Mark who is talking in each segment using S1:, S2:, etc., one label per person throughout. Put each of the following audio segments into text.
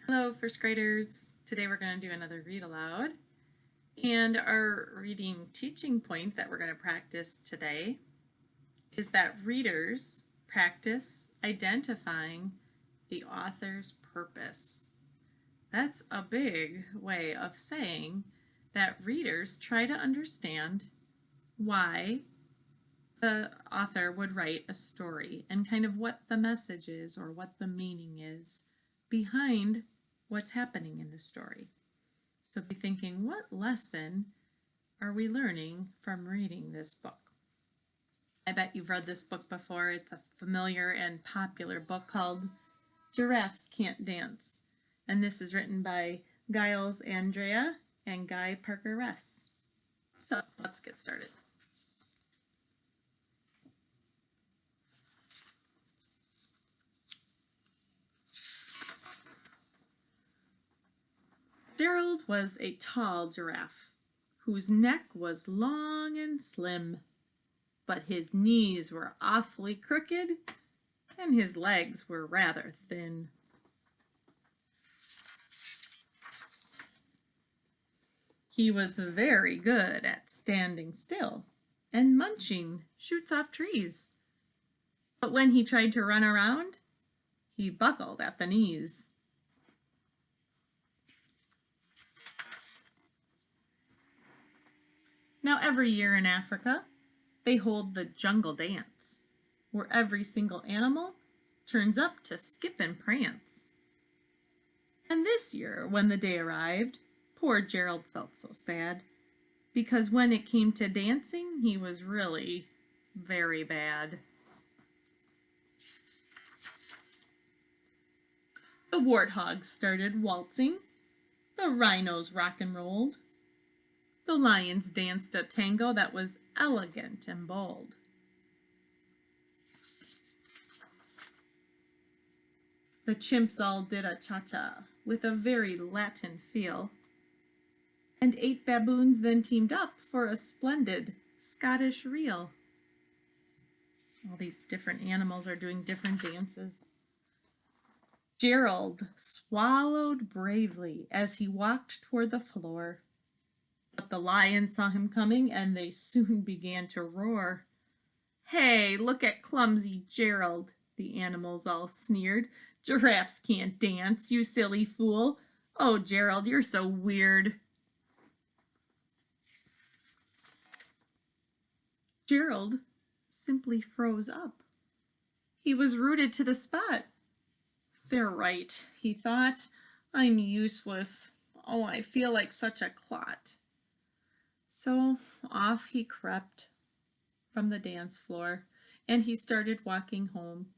S1: Hello, first graders. Today we're going to do another read aloud. And our reading teaching point that we're going to practice today is that readers practice identifying the author's purpose. That's a big way of saying that readers try to understand why the author would write a story and kind of what the message is or what the meaning is behind what's happening in the story. So be thinking, what lesson are we learning from reading this book? I bet you've read this book before. It's a familiar and popular book called Giraffes Can't Dance. And this is written by Giles Andrea and Guy Parker Ress. So let's get started. Gerald was a tall giraffe whose neck was long and slim, but his knees were awfully crooked and his legs were rather thin. He was very good at standing still and munching shoots off trees, but when he tried to run around, he buckled at the knees. Now every year in Africa, they hold the jungle dance, where every single animal turns up to skip and prance. And this year, when the day arrived, poor Gerald felt so sad, because when it came to dancing, he was really very bad. The warthogs started waltzing, the rhinos rock and rolled, the lions danced a tango that was elegant and bold. The chimps all did a cha-cha with a very Latin feel, and 8 baboons then teamed up for a splendid Scottish reel. All these different animals are doing different dances. Gerald swallowed bravely as he walked toward the floor. But the lions saw him coming and they soon began to roar. "Hey, look at clumsy Gerald," the animals all sneered. "Giraffes can't dance, you silly fool. Oh, Gerald, you're so weird." Gerald simply froze up. He was rooted to the spot. "They're right," he thought. "I'm useless. Oh, I feel like such a clot." So off he crept from the dance floor, and he started walking home.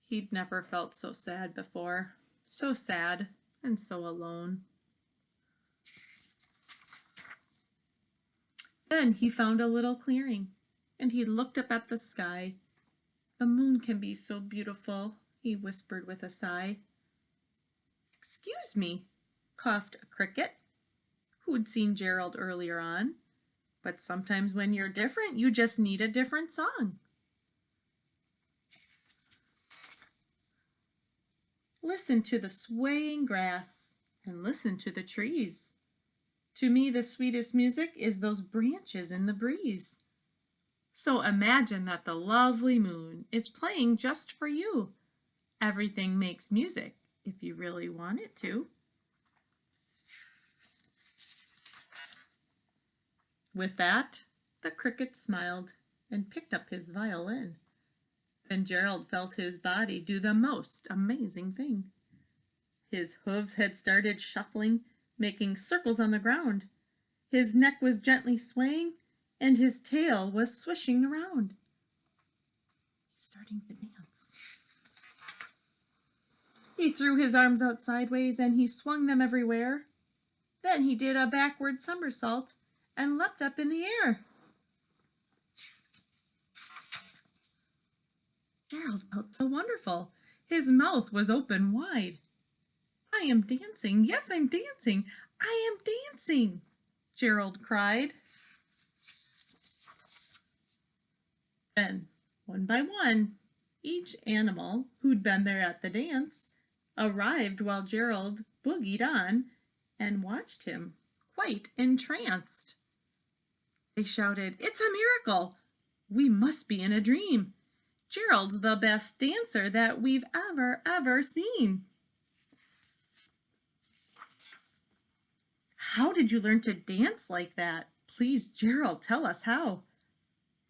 S1: He'd never felt so sad before, so sad and so alone. Then he found a little clearing, and he looked up at the sky. "The moon can be so beautiful," he whispered with a sigh. "Excuse me," coughed a cricket, who'd seen Gerald earlier on. "But sometimes when you're different, you just need a different song." Listen to the swaying grass and listen to the trees. To me, the sweetest music is those branches in the breeze. So imagine that the lovely moon is playing just for you. Everything makes music if you really want it to. With that, the cricket smiled and picked up his violin. Then Gerald felt his body do the most amazing thing. His hooves had started shuffling, making circles on the ground. His neck was gently swaying, and his tail was swishing around. He's starting to dance. He threw his arms out sideways, and he swung them everywhere. Then he did a backward somersault and leapt up in the air. Gerald felt so wonderful. His mouth was open wide. "I am dancing. Yes, I'm dancing. I am dancing," Gerald cried. Then, one by one, each animal who'd been there at the dance arrived while Gerald boogied on and watched him, quite entranced. They shouted, "It's a miracle! We must be in a dream. Gerald's the best dancer that we've ever seen." "How did you learn to dance like that? Please, Gerald, tell us how."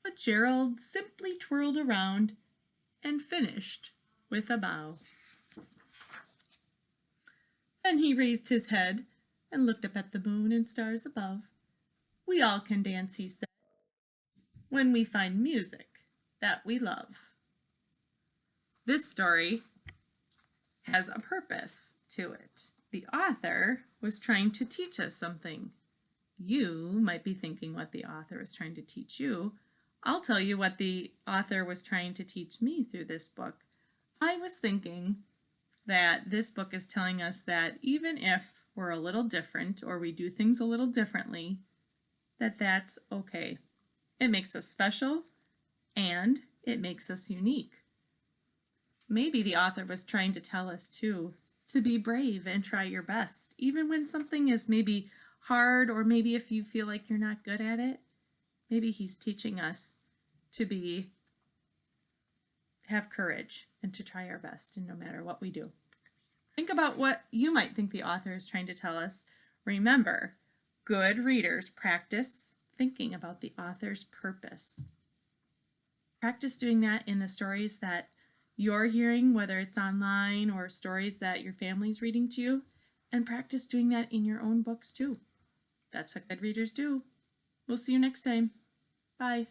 S1: But Gerald simply twirled around and finished with a bow. Then he raised his head and looked up at the moon and stars above. "We all can dance," he said, "when we find music that we love." This story has a purpose to it. The author was trying to teach us something. You might be thinking what the author was trying to teach you. I'll tell you what the author was trying to teach me through this book. I was thinking that this book is telling us that even if we're a little different or we do things a little differently, that's okay. It makes us special and it makes us unique. Maybe the author was trying to tell us too, to be brave and try your best, even when something is maybe hard, or maybe if you feel like you're not good at it. Maybe he's teaching us to have courage and to try our best, and no matter what we do. Think about what you might think the author is trying to tell us. Remember, good readers practice thinking about the author's purpose. Practice doing that in the stories that you're hearing, whether it's online or stories that your family's reading to you, and practice doing that in your own books too. That's what good readers do. We'll see you next time. Bye.